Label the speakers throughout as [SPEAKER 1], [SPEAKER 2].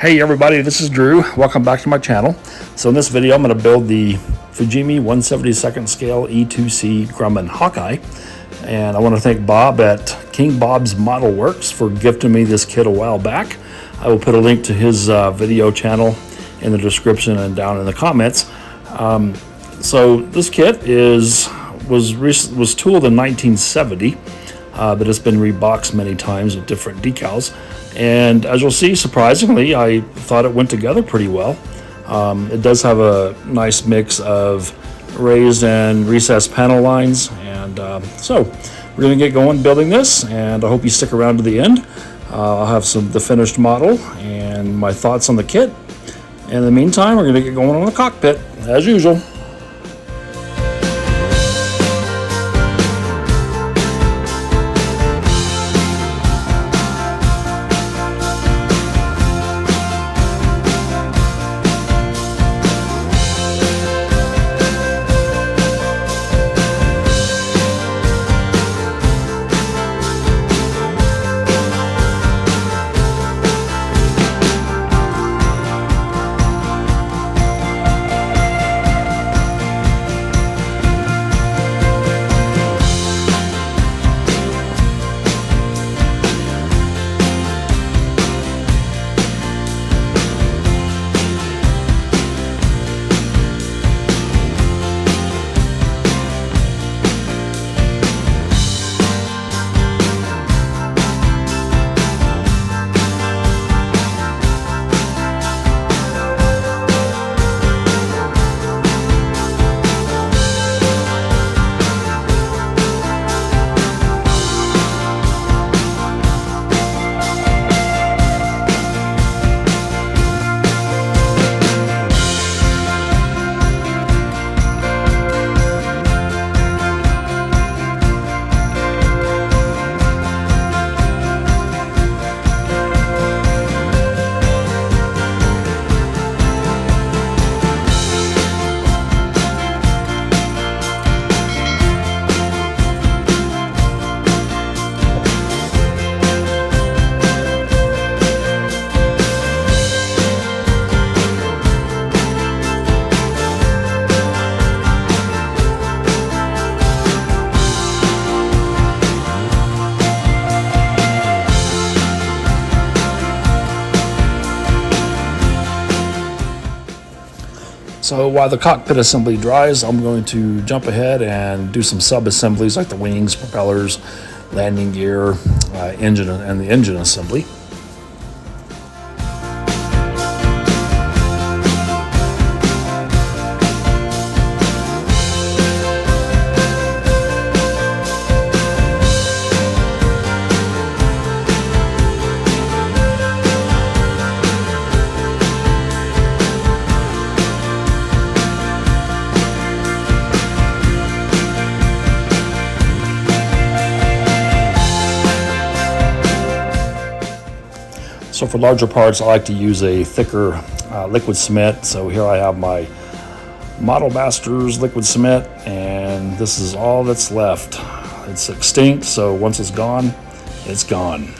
[SPEAKER 1] Hey everybody, this is Drew. Welcome back to my channel. So in this video, I'm going to build the Fujimi 1/72 scale E-2C Grumman Hawkeye. And I want to thank Bob at King Bob's Model Works for gifting me this kit a while back. I will put a link to his video channel in the description and down in the comments. So this kit was tooled in 1970, but it's been reboxed many times with different decals. And as you'll see, surprisingly, I thought it went together pretty well. It does have a nice mix of raised and recessed panel lines. And so we're going to get going building this, and I hope you stick around to the end. I'll have the finished model and my thoughts on the kit. In the meantime, we're going to get going on the cockpit, as usual. So while the cockpit assembly dries, I'm going to jump ahead and do some sub-assemblies like the wings, propellers, landing gear, engine, and the engine assembly. So for larger parts, I like to use a thicker liquid cement. So here I have my Model Masters liquid cement, and this is all that's left. It's extinct, so once it's gone, it's gone.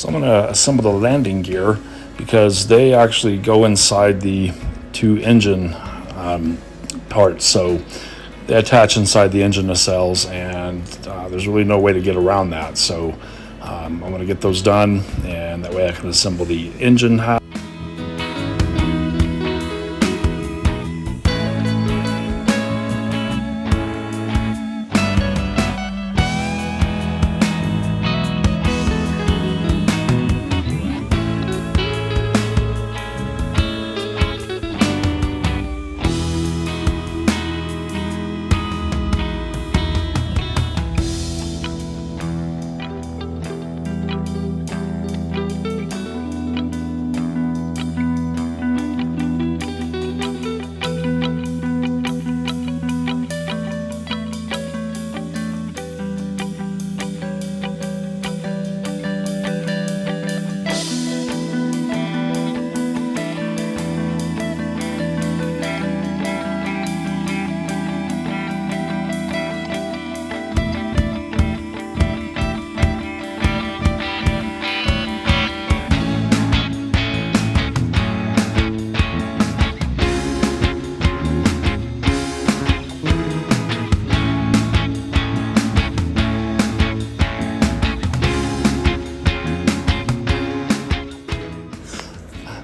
[SPEAKER 1] So I'm going to assemble the landing gear because they actually go inside the two engine parts. So they attach inside the engine nacelles, and there's really no way to get around that. So I'm going to get those done, and that way I can assemble the engine house.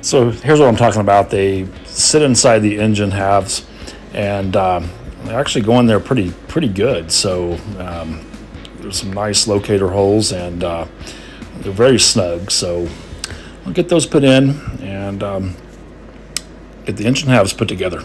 [SPEAKER 1] So here's what I'm talking about. They sit inside the engine halves, and they actually go in there pretty good. So there's some nice locator holes, and they're very snug. So I'll get those put in and get the engine halves put together.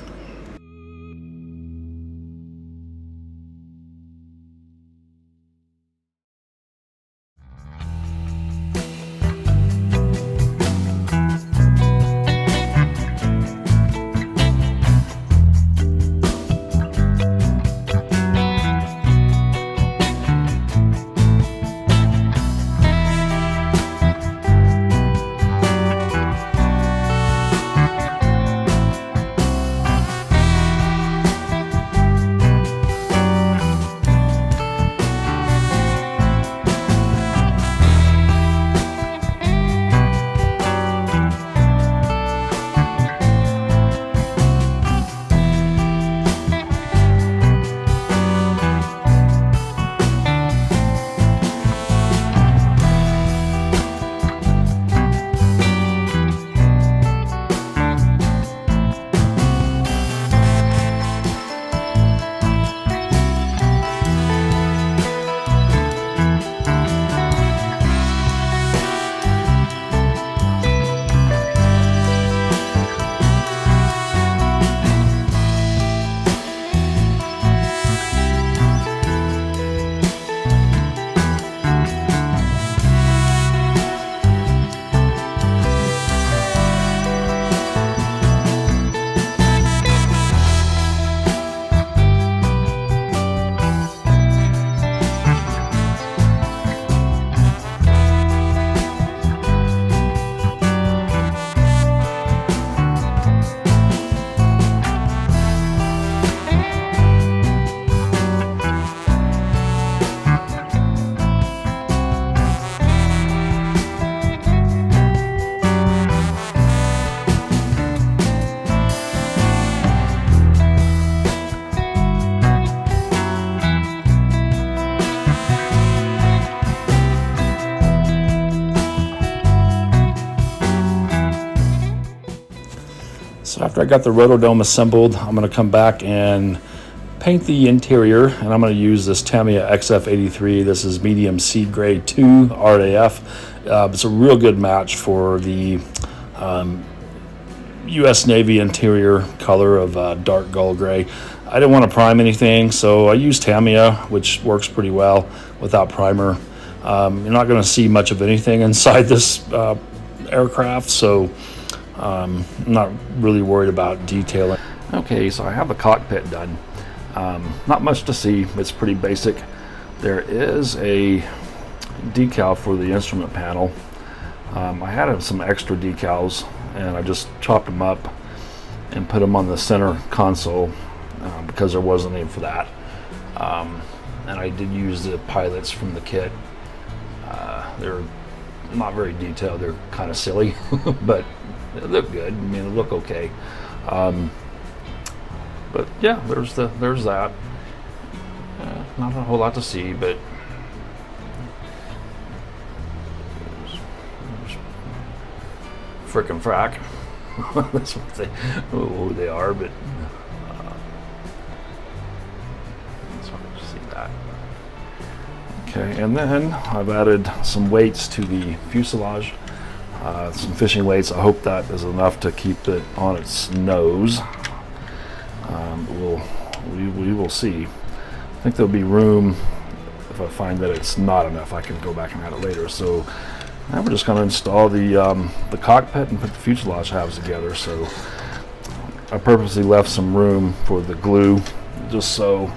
[SPEAKER 1] So after I got the rotodome assembled, I'm going to come back and paint the interior, and I'm going to use this Tamiya XF83. This is medium seed gray 2 RAF. It's a real good match for the U.S. Navy interior color of dark gull gray. I didn't want to prime anything, so I used Tamiya, which works pretty well without primer. You're not going to see much of anything inside this aircraft, so I'm not really worried about detailing. Okay, so I have the cockpit done. Not much to see. It's pretty basic. There is a decal for the instrument panel. I had some extra decals, and I just chopped them up and put them on the center console because there wasn't any for that. And I did use the pilots from the kit. They're not very detailed. They're kind of silly, but they look good. I mean, they look okay. But yeah, there's that. Not a whole lot to see, but frickin' frack. That's what they, who they are, but it's hard to see that. Okay, and then I've added some weights to the fuselage, some fishing weights. I hope that is enough to keep it on its nose. We will see. I think there'll be room. If I find that it's not enough, I can go back and add it later. So now we're just going to install the cockpit and put the fuselage halves together. So I purposely left some room for the glue, just so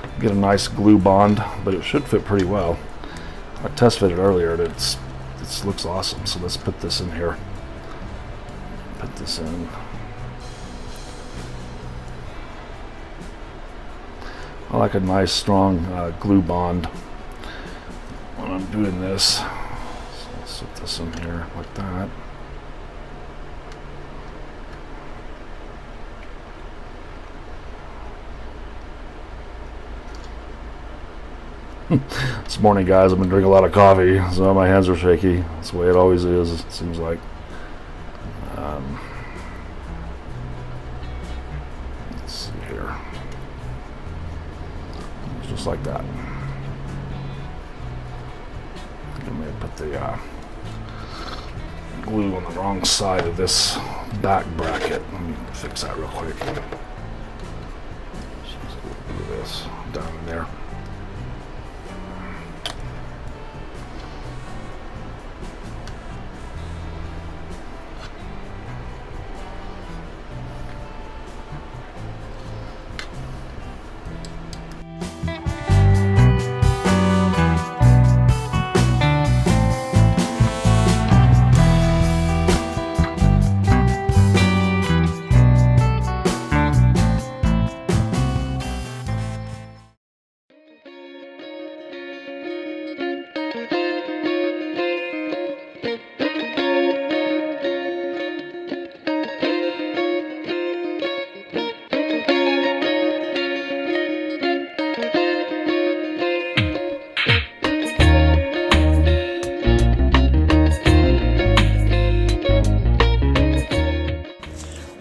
[SPEAKER 1] I get a nice glue bond, but it should fit pretty well. I test fitted earlier, and it looks awesome. So let's put this in here. Put this in. I like a nice strong glue bond when I'm doing this. So let's set this in here like that. This morning, guys, I've been drinking a lot of coffee, so my hands are shaky. That's the way it always is, it seems like. Let's see here. Just like that. I think I may have put the glue on the wrong side of this back bracket. Let me fix that real quick. Just a little bit of this down in there.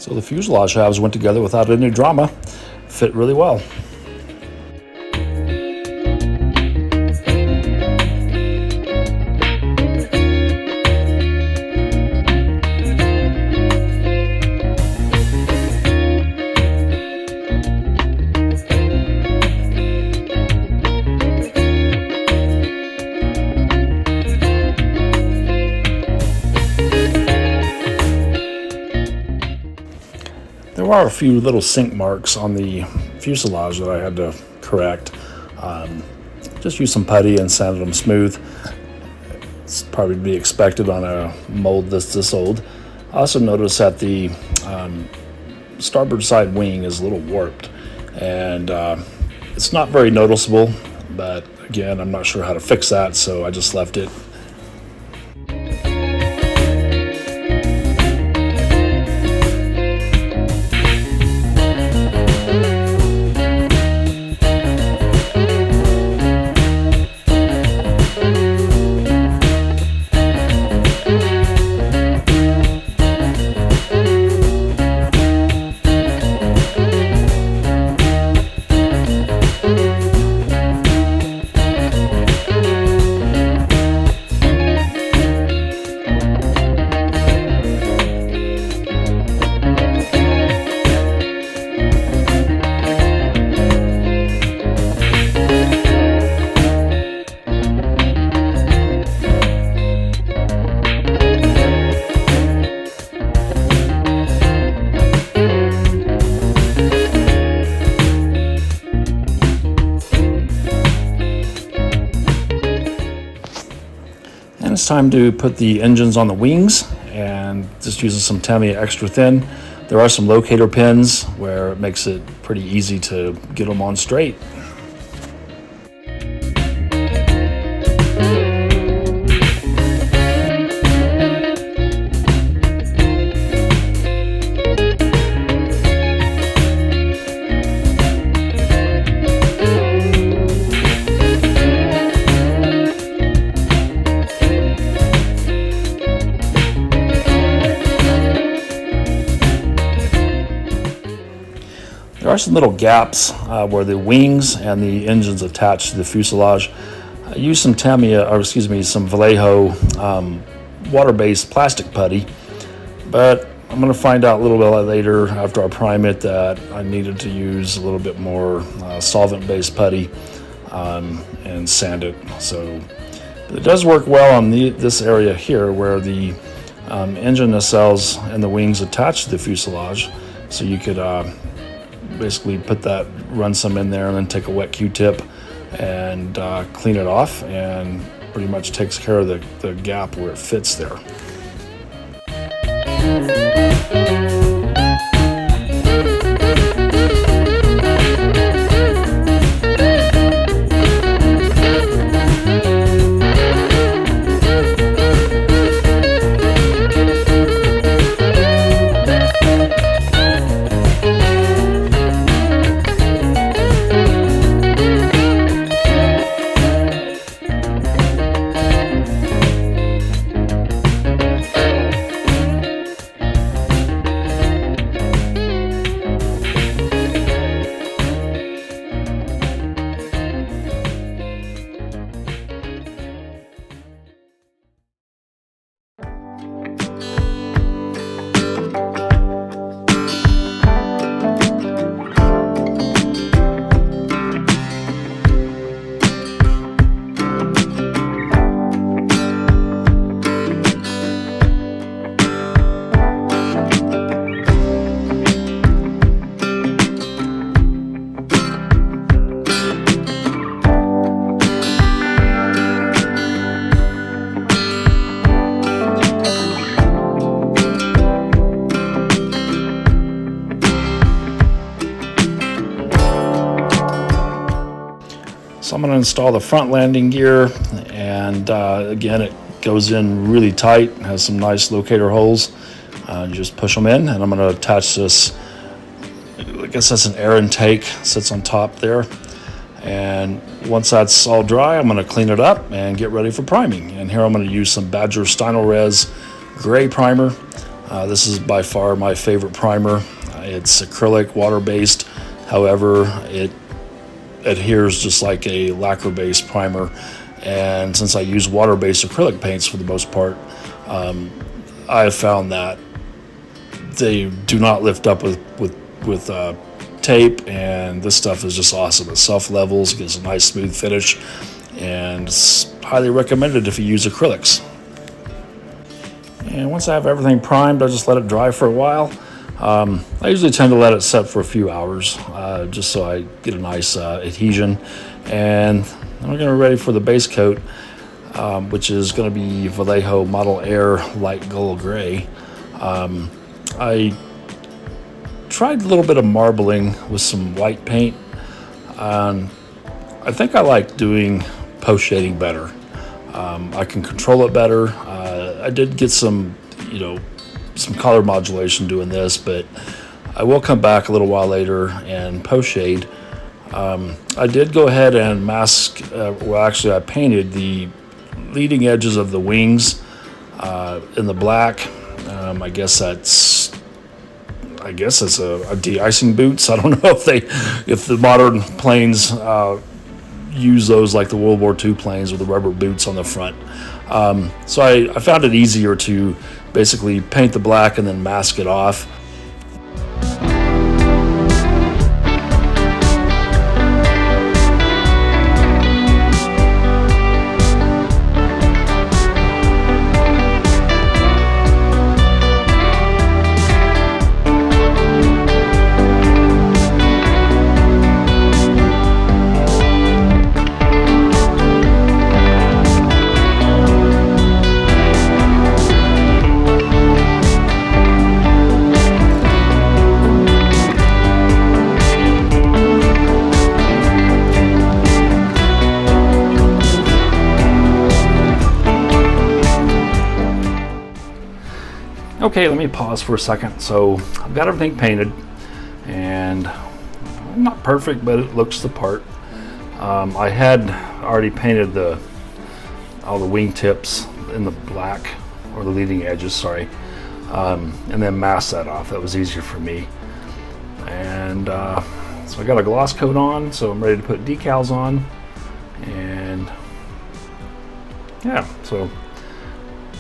[SPEAKER 1] So the fuselage halves went together without any drama, fit really well. There are a few little sink marks on the fuselage that I had to correct. Just used some putty and sanded them smooth. It's probably to be expected on a mold this old. I also noticed that the starboard side wing is a little warped, and it's not very noticeable, but again, I'm not sure how to fix that, so I just left it. It's time to put the engines on the wings, and just using some Tamiya extra thin. There are some locator pins where it makes it pretty easy to get them on straight. There are some little gaps where the wings and the engines attach to the fuselage. I used some some Vallejo water-based plastic putty, but I'm going to find out a little bit later after I prime it that I needed to use a little bit more solvent-based putty and sand it. So it does work well on this area here where the engine nacelles and the wings attach to the fuselage. So you could basically run some in there and then take a wet Q-tip and clean it off, and pretty much takes care of the gap where it fits there. So I'm going to install the front landing gear, and again, it goes in really tight, has some nice locator holes. Just push them in, and I'm going to attach this, I guess that's an air intake, sits on top there. And once that's all dry, I'm going to clean it up and get ready for priming. And here I'm going to use some Badger Stynylrez gray primer. This is by far my favorite primer. It's acrylic, water-based. However, it adheres just like a lacquer-based primer. And since I use water-based acrylic paints for the most part, I have found that they do not lift up with tape, and this stuff is just awesome. It self-levels, gives a nice smooth finish, and it's highly recommended if you use acrylics. And once I have everything primed, I just let it dry for a while. I usually tend to let it set for a few hours, just so I get a nice adhesion. And then we're going to be ready for the base coat, which is going to be Vallejo Model Air Light Gull Gray. I tried a little bit of marbling with some white paint. I think I like doing post shading better. I can control it better. I did get some color modulation doing this, but I will come back a little while later and post shade. I did go ahead and mask, actually I painted the leading edges of the wings in the black. I guess it's a de-icing boots. I don't know if the modern planes use those like the World War II planes with the rubber boots on the front. So I found it easier to basically paint the black and then mask it off. Okay, let me pause for a second. So I've got everything painted, and not perfect, but it looks the part. I had already painted all the wing tips in the black, or the leading edges, sorry, and then masked that off. That was easier for me. And so I got a gloss coat on, so I'm ready to put decals on. And yeah, so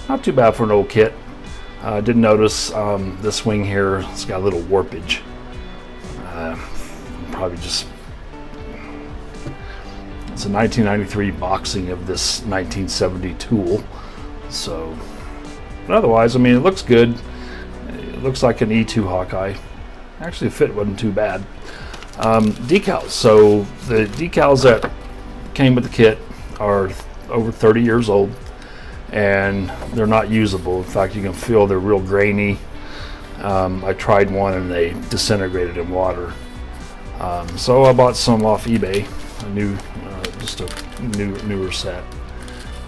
[SPEAKER 1] not too bad for an old kit. I did notice this wing here, it's got a little warpage. Probably just, it's a 1993 boxing of this 1970 tool. So, but otherwise, I mean, it looks good. It looks like an E2 Hawkeye. Actually, the fit wasn't too bad. Decals. So the decals that came with the kit are over 30 years old, and they're not usable. In fact, you can feel they're real grainy. I tried one and they disintegrated in water. So I bought some off eBay, just a newer set,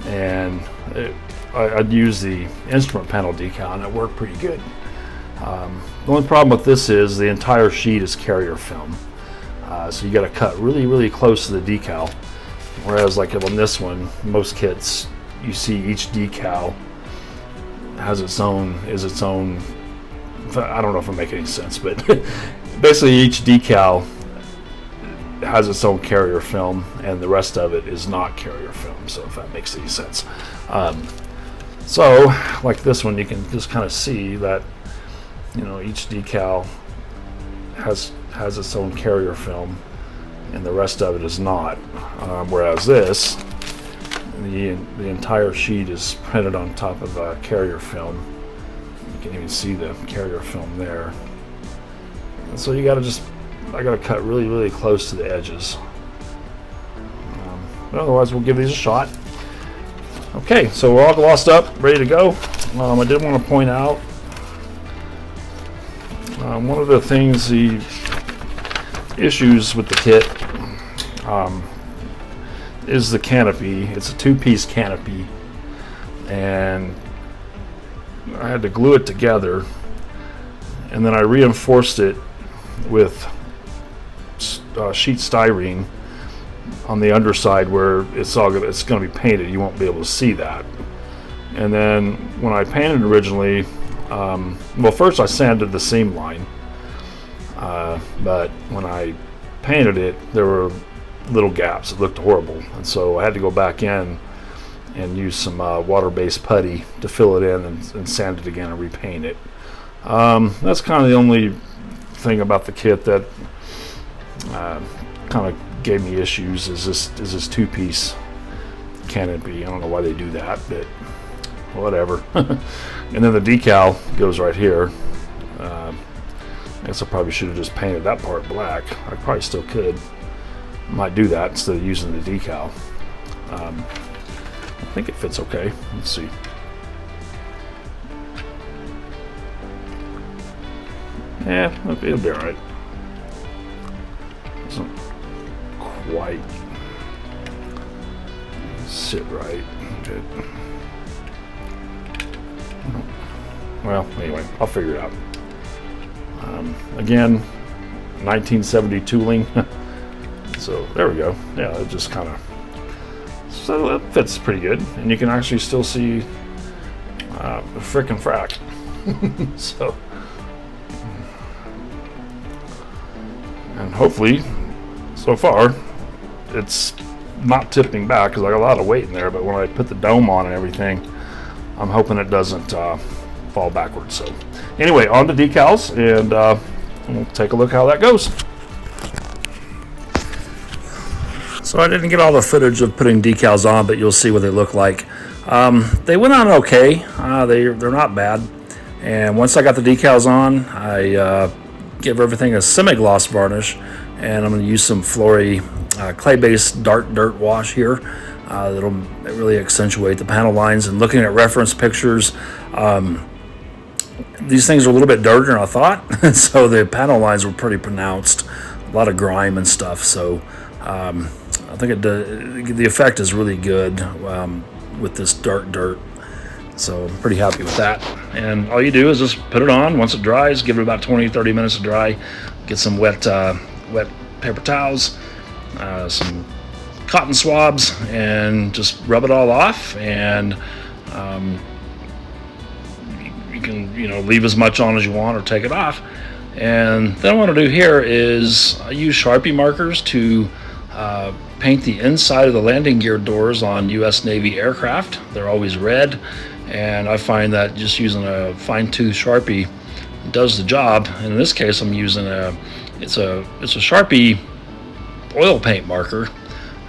[SPEAKER 1] and I'd use the instrument panel decal, and it worked pretty good. The only problem with this is the entire sheet is carrier film, so you got to cut really close to the decal. Whereas like on this one, most kits, you see each decal has its own. I don't know if it makes any sense, but basically each decal has its own carrier film, and the rest of it is not carrier film. So if that makes any sense. So like this one, you can just kind of see that, you know, each decal has its own carrier film, and the rest of it is not. Whereas this, the entire sheet is printed on top of a carrier film. You can even see the carrier film there. And so you gotta I gotta cut really close to the edges. But otherwise, we'll give these a shot. Okay, so we're all glossed up, ready to go. I did want to point out one of the things, the issues with the kit is the canopy. It's a two-piece canopy, and I had to glue it together, and then I reinforced it with sheet styrene on the underside where it's going to be painted. You won't be able to see that. And then when I painted originally, well, first I sanded the seam line, but when I painted it, there were little gaps. It looked horrible, and so I had to go back in and use some water-based putty to fill it in and sand it again and repaint it. That's kind of the only thing about the kit that kind of gave me issues, is this two-piece canopy. I don't know why they do that, but whatever. And then the decal goes right here. I guess I probably should have just painted that part black. I probably still could. Might do that instead of using the decal. I think it fits okay. Let's see. Yeah, it'll be alright. Doesn't quite sit right. Good. Well, anyway, I'll figure it out. Again, 1970 tooling. So there we go. Yeah, it just kind of, so it fits pretty good, and you can actually still see the frickin' frack. So, and hopefully, so far, it's not tipping back because I got a lot of weight in there. But when I put the dome on and everything, I'm hoping it doesn't fall backwards. So, anyway, on to decals, and we'll take a look how that goes. So I didn't get all the footage of putting decals on, but you'll see what they look like. They went on okay. They're not bad. And once I got the decals on, I give everything a semi-gloss varnish, and I'm going to use some Flory clay-based dark dirt wash here. That'll really accentuate the panel lines. And looking at reference pictures, these things are a little bit dirtier than I thought, so the panel lines were pretty pronounced. A lot of grime and stuff. So I think the effect is really good with this dark dirt. So I'm pretty happy with that. And all you do is just put it on. Once it dries, give it about 20-30 minutes to dry. Get some wet paper towels, some cotton swabs, and just rub it all off. And you can leave as much on as you want or take it off. And then what I want to do here is I use Sharpie markers to paint the inside of the landing gear doors on US Navy aircraft. They're always red, and I find that just using a fine-tooth Sharpie does the job. And in this case, I'm using it's a Sharpie oil paint marker,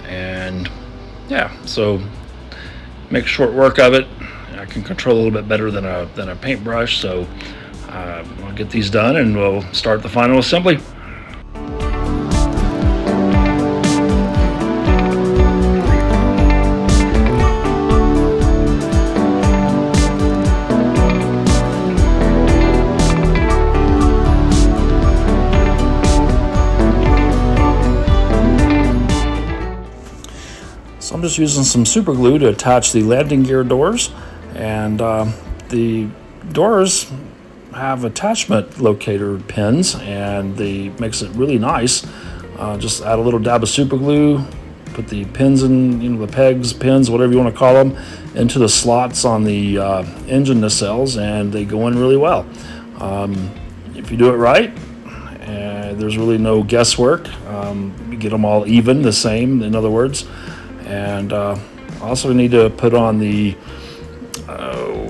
[SPEAKER 1] and yeah, so make short work of it. I can control a little bit better than a paintbrush, so I'll get these done and we'll start the final assembly. So I'm just using some super glue to attach the landing gear doors, and the doors have attachment locator pins, and they makes it really nice. Just add a little dab of super glue, put the pins in, the pegs, pins, whatever you want to call them, into the slots on the engine nacelles, and they go in really well. If you do it right, there's really no guesswork. You get them all even, the same, in other words. And also need to put on the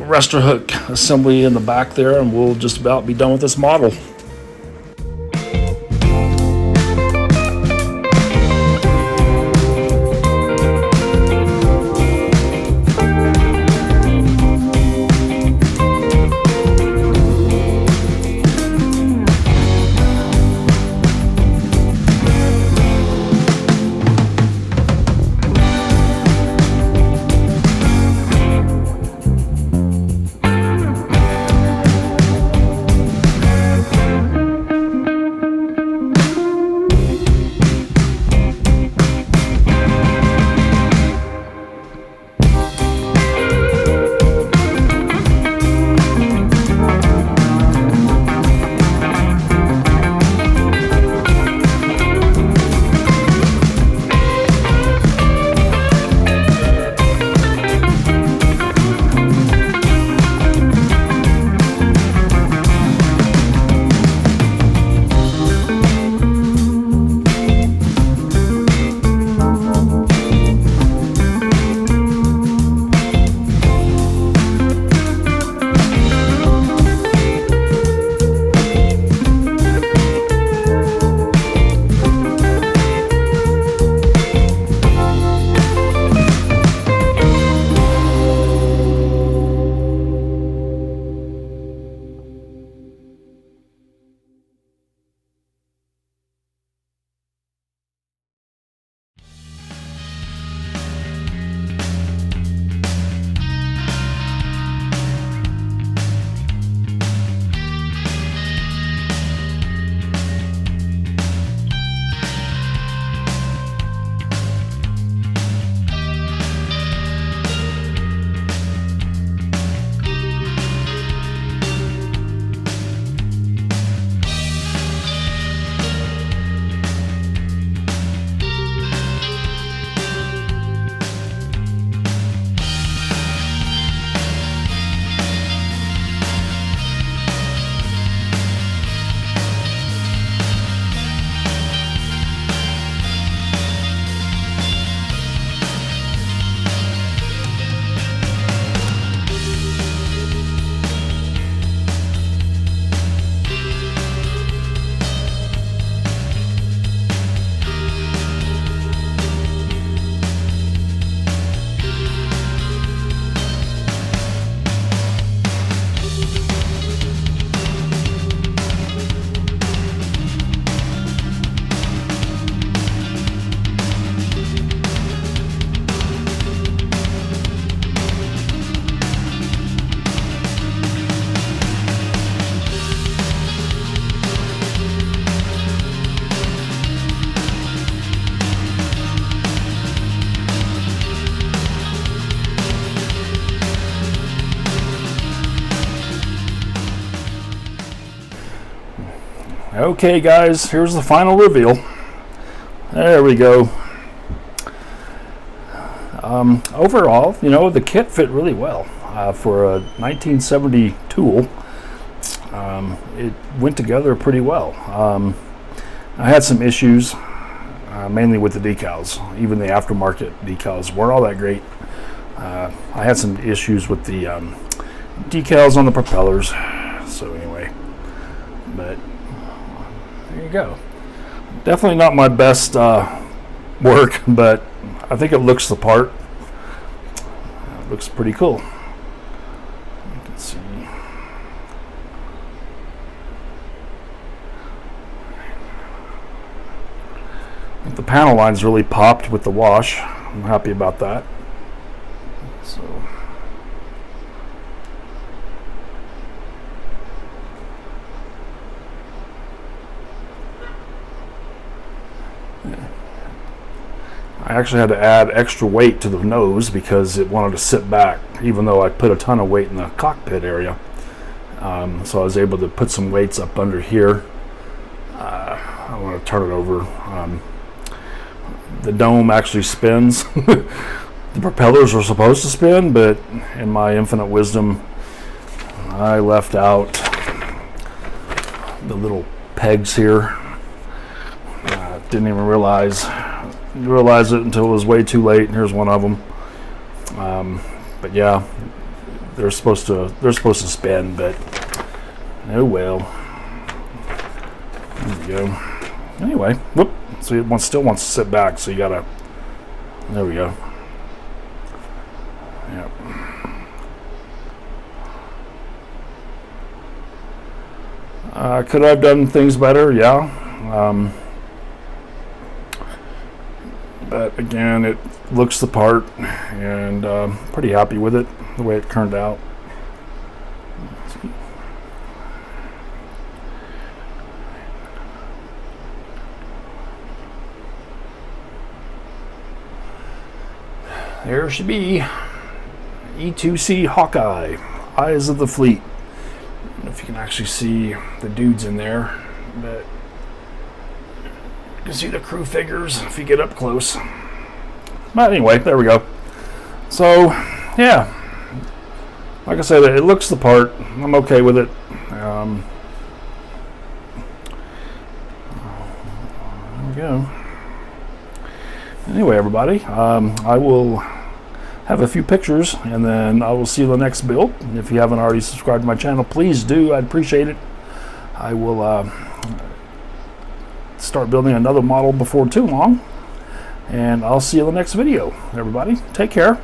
[SPEAKER 1] rester hook assembly in the back there, and we'll just about be done with this model. Okay guys, here's the final reveal. There we go. Overall, the kit fit really well for a 1970 tool. it went together pretty well. I had some issues, mainly with the decals. Even the aftermarket decals weren't all that great. I had some issues with the decals on the propellers. So anyway, but there you go. Definitely not my best work, but I think it looks the part. It looks pretty cool. You can see. The panel line's really popped with the wash. I'm happy about that. So I actually had to add extra weight to the nose because it wanted to sit back, even though I put a ton of weight in the cockpit area. So I was able to put some weights up under here. I want to turn it over. The dome actually spins. The propellers were supposed to spin, but in my infinite wisdom, I left out the little pegs here. Didn't even realize it until it was way too late. And here's one of them. But yeah, they're supposed to spin, but oh well. There we go. Anyway, whoop. So it still wants to sit back, so you gotta. There we go. Yep. Could I have done things better? Yeah. But again, it looks the part, and pretty happy with it, the way it turned out. There should be E-2C Hawkeye, eyes of the fleet. I don't know if you can actually see the dudes in there, but you can see the crew figures if you get up close. But anyway, there we go. So, yeah, like I said, it looks the part. I'm okay with it. There we go. Anyway, everybody, I will have a few pictures, and then I will see you in the next build. And if you haven't already subscribed to my channel, please do. I'd appreciate it. I will start building another model before too long, and I'll see you in the next video. Everybody, take care.